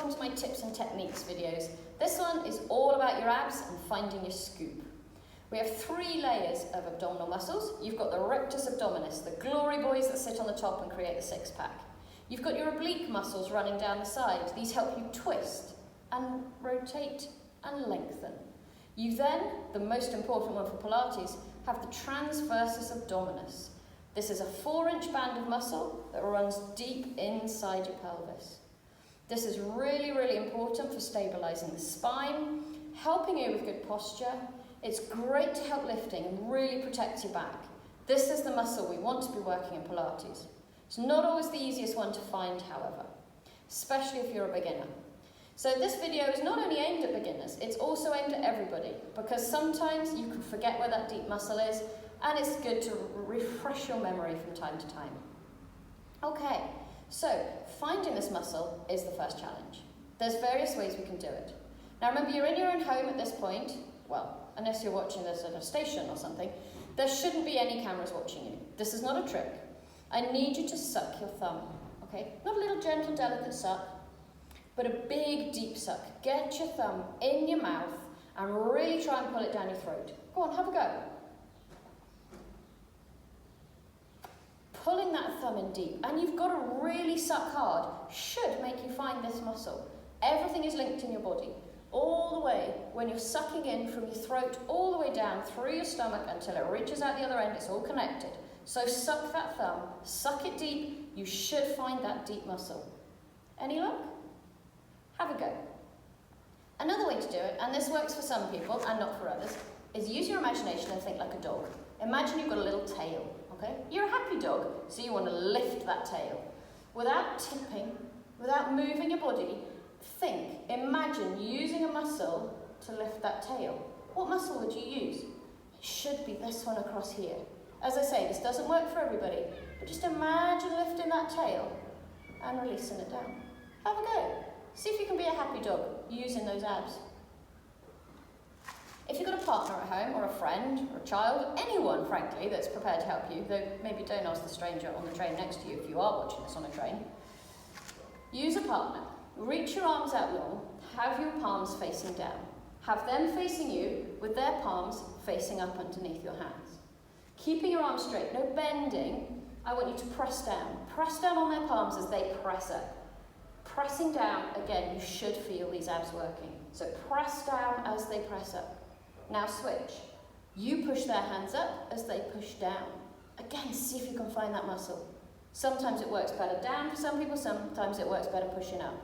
welcome to my tips and techniques videos. This one is all about your abs and finding your scoop. We have 3 layers of abdominal muscles. You've got the rectus abdominis, the glory boys that sit on the top and create the six-pack. You've got your oblique muscles running down the side. These help you twist and rotate and lengthen. You then, the most important one for Pilates, have the transversus abdominis. This is a 4-inch band of muscle that runs deep inside your pelvis. This is really, really important for stabilizing the spine, helping you with good posture. It's great to help lifting and really protect your back. This is the muscle we want to be working in Pilates. It's not always the easiest one to find, however, especially if you're a beginner. So this video is not only aimed at beginners, it's also aimed at everybody, because sometimes you can forget where that deep muscle is, and it's good to refresh your memory from time to time. Okay, so finding this muscle is the first challenge. There's various ways we can do it. Now remember, you're in your own home at this point. Well, unless you're watching this at a station or something, there shouldn't be any cameras watching you. This is not a trick. I need you to suck your thumb, okay? Not a little gentle, delicate suck, but a big, deep suck. Get your thumb in your mouth and really try and pull it down your throat. Go on, have a go. Pulling that thumb in deep, and you've got to really suck hard, should make you find this muscle. Everything is linked in your body. All the way, when you're sucking in from your throat, all the way down through your stomach until it reaches out the other end, it's all connected. So suck that thumb, suck it deep, you should find that deep muscle. Any luck? Have a go. Another way to do it, and this works for some people and not for others, is use your imagination and think like a dog. Imagine you've got a little tail, okay? You're a happy dog, so you want to lift that tail. Without tipping, without moving your body, imagine using a muscle to lift that tail. What muscle would you use? It should be this one across here. As I say, this doesn't work for everybody, but just imagine lifting that tail and releasing it down. Have a go. See if you can be a happy dog using those abs. If you've got a partner at home, or a friend, or a child, anyone, frankly, that's prepared to help you, though maybe don't ask the stranger on the train next to you if you are watching this on a train, use a partner. Reach your arms out long, have your palms facing down. Have them facing you with their palms facing up underneath your hands. Keeping your arms straight, no bending. I want you to press down. Press down on their palms as they press up. Pressing down, again, you should feel these abs working. So press down as they press up. Now switch. You push their hands up as they push down. Again, see if you can find that muscle. Sometimes it works better down for some people, sometimes it works better pushing up.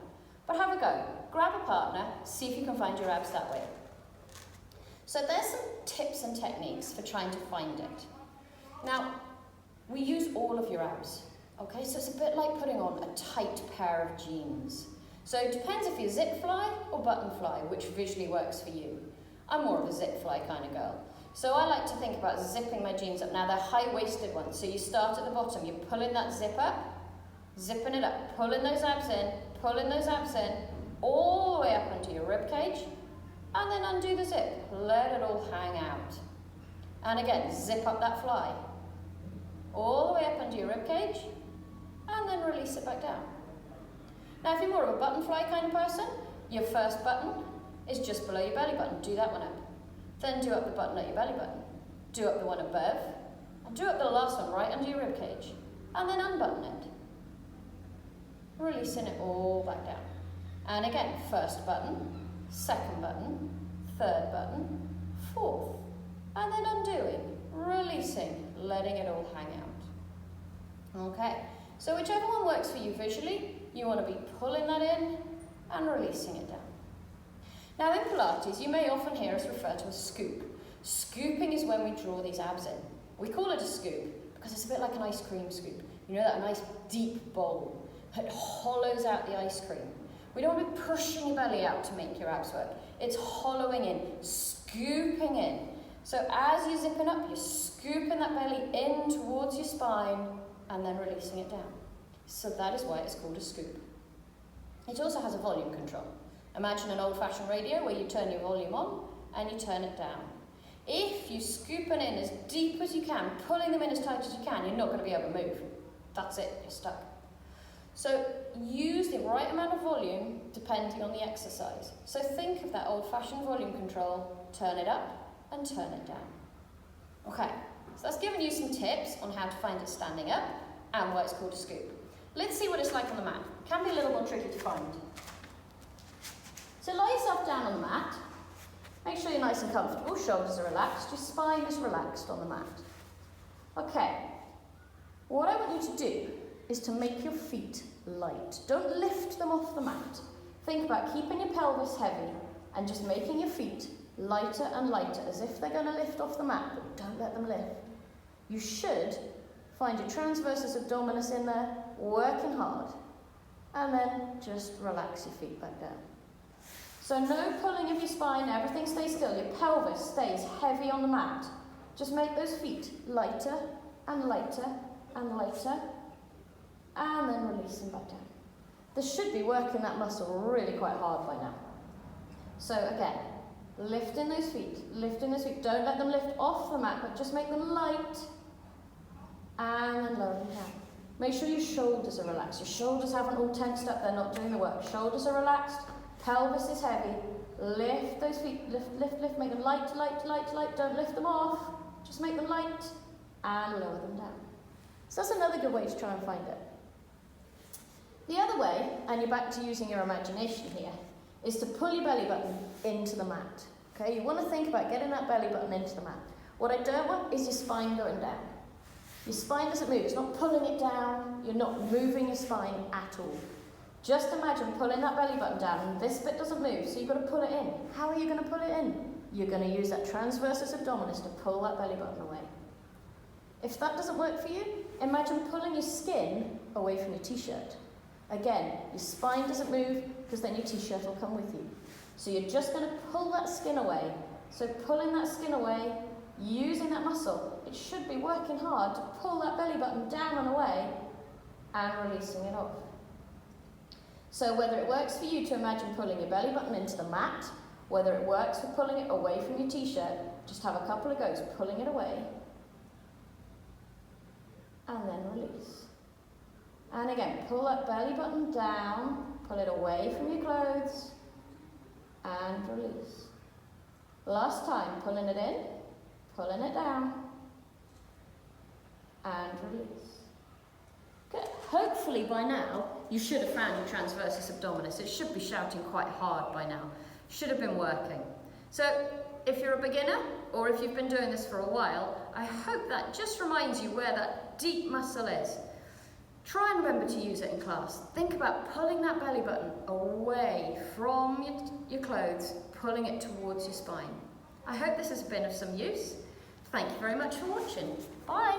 But have a go. Grab a partner, see if you can find your abs that way. So there's some tips and techniques for trying to find it. Now, we use all of your abs, okay? So it's a bit like putting on a tight pair of jeans. So it depends if you zip fly or button fly, which visually works for you. I'm more of a zip fly kind of girl. So I like to think about zipping my jeans up. Now they're high-waisted ones, so you start at the bottom, you're pulling that zip up, zipping it up, pulling those abs in, all the way up into your rib cage, and then undo the zip. Let it all hang out. And again, zip up that fly, all the way up into your rib cage, and then release it back down. Now if you're more of a button fly kind of person, your first button is just below your belly button. Do that one up. Then do up the button at your belly button. Do up the one above, and do up the last one right under your rib cage, and then unbutton it. Releasing it all back down. And again, first button, second button, third button, fourth, and then undoing, releasing, letting it all hang out. Okay, so whichever one works for you visually, you want to be pulling that in and releasing it down. Now in Pilates, you may often hear us refer to a scoop. Scooping is when we draw these abs in. We call it a scoop because it's a bit like an ice cream scoop. You know, that nice deep bowl that hollows out the ice cream. We don't want to be pushing your belly out to make your abs work. It's hollowing in, scooping in. So as you're zipping up, you're scooping that belly in towards your spine and then releasing it down. So that is why it's called a scoop. It also has a volume control. Imagine an old-fashioned radio where you turn your volume on and you turn it down. If you're scooping in as deep as you can, pulling them in as tight as you can, you're not going to be able to move. That's it, you're stuck. So use the right amount of volume depending on the exercise. So think of that old-fashioned volume control, turn it up and turn it down. Okay, so that's given you some tips on how to find it standing up and why it's called a scoop. Let's see what it's like on the mat. It can be a little more tricky to find. So lie yourself down on the mat. Make sure you're nice and comfortable, shoulders are relaxed, your spine is relaxed on the mat. Okay, what I want you to do is to make your feet light. Don't lift them off the mat. Think about keeping your pelvis heavy and just making your feet lighter and lighter, as if they're going to lift off the mat, but don't let them lift. You should find your transversus abdominis in there, working hard, and then just relax your feet back down. So no pulling of your spine, everything stays still, your pelvis stays heavy on the mat. Just make those feet lighter and lighter and lighter, and then release them back down. This should be working that muscle really quite hard by now. So again, lifting those feet, lifting those feet. Don't let them lift off the mat, but just make them light, and then lower them down. Make sure your shoulders are relaxed. Your shoulders haven't all tensed up, they're not doing the work. Shoulders are relaxed, pelvis is heavy. Lift those feet, lift, lift, lift, make them light, light, light, light. Don't lift them off, just make them light, and lower them down. So that's another good way to try and find it. The other way, and you're back to using your imagination here, is to pull your belly button into the mat. Okay, you want to think about getting that belly button into the mat. What I don't want is your spine going down. Your spine doesn't move, it's not pulling it down, you're not moving your spine at all. Just imagine pulling that belly button down and this bit doesn't move, so you've got to pull it in. How are you going to pull it in? You're going to use that transversus abdominis to pull that belly button away. If that doesn't work for you, imagine pulling your skin away from your t-shirt. Again, your spine doesn't move because then your t-shirt will come with you. So you're just going to pull that skin away. So pulling that skin away, using that muscle, it should be working hard to pull that belly button down and away and releasing it off. So whether it works for you to imagine pulling your belly button into the mat, whether it works for pulling it away from your t-shirt, just have a couple of goes pulling it away and then release. And again, pull that belly button down, pull it away from your clothes, and release. Last time, pulling it in, pulling it down, and release. Good. Hopefully by now, you should have found your transversus abdominis. It should be shouting quite hard by now. Should have been working. So if you're a beginner, or if you've been doing this for a while, I hope that just reminds you where that deep muscle is. Try and remember to use it in class. Think about pulling that belly button away from your clothes, pulling it towards your spine. I hope this has been of some use. Thank you very much for watching. Bye.